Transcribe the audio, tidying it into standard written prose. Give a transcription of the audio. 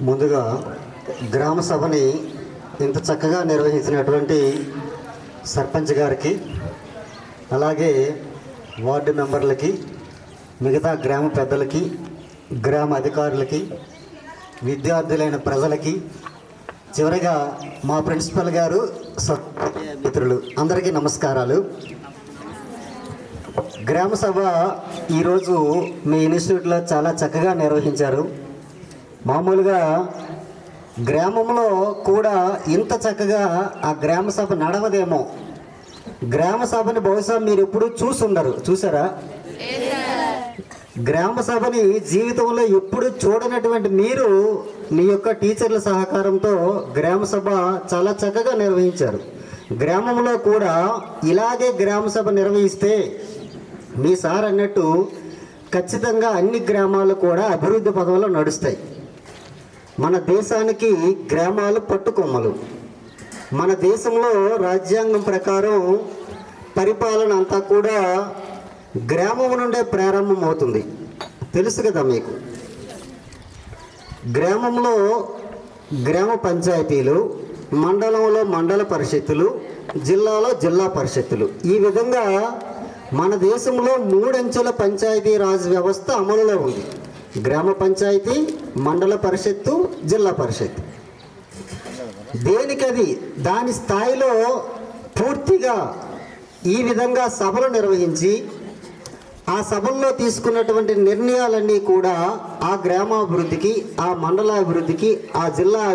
ముందుగా గ్రామ సభని ఇంత చక్కగా నిర్వహించినటువంటి సర్పంచ్ గారికి, అలాగే వార్డు మెంబర్లకి, మిగతా గ్రామ పెద్దలకి, గ్రామ అధికారులకి, విద్యార్థులైన ప్రజలకి, చివరిగా మా ప్రిన్సిపల్ గారు, మిత్రులు అందరికీ నమస్కారాలు. గ్రామ సభ ఈరోజు మీ ఇన్స్టిట్యూట్లో చాలా చక్కగా నిర్వహించారు. మామూలుగా గ్రామంలో కూడా ఇంత చక్కగా ఆ గ్రామ సభ నడవదేమో. గ్రామ సభని బహుశా మీరు ఎప్పుడు చూసారా? గ్రామ సభని జీవితంలో ఎప్పుడు చూడనటువంటి మీరు మీ యొక్క టీచర్ల సహకారంతో గ్రామ సభ చాలా చక్కగా నిర్వహించారు. గ్రామంలో కూడా ఇలాగే గ్రామ సభ నిర్వహిస్తే మీ సార్ అన్నట్టు ఖచ్చితంగా అన్ని గ్రామాలు కూడా అభివృద్ధి పదంలో నడుస్తాయి. మన దేశానికి గ్రామాలు పట్టుకొమ్మలు. మన దేశంలో రాజ్యాంగం ప్రకారం పరిపాలన అంతా కూడా గ్రామం నుండే ప్రారంభమవుతుంది. తెలుసు కదా మీకు. గ్రామంలో గ్రామ పంచాయతీలు, మండలంలో మండల పరిషత్తులు, జిల్లాలో జిల్లా పరిషత్తులు, ఈ విధంగా మన దేశంలో 3 అంచెల పంచాయతీ రాజ్ వ్యవస్థ అమలులో ఉంది. గ్రామ పంచాయతీ, మండల పరిషత్తు, జిల్లా పరిషత్. దేనికది దాని స్థాయిలో పూర్తిగా ఈ విధంగా సభలు నిర్వహించి ఆ సభల్లో తీసుకున్నటువంటి నిర్ణయాలన్నీ కూడా ఆ గ్రామాభివృద్ధికి, ఆ మండలాభివృద్ధికి, ఆ జిల్లా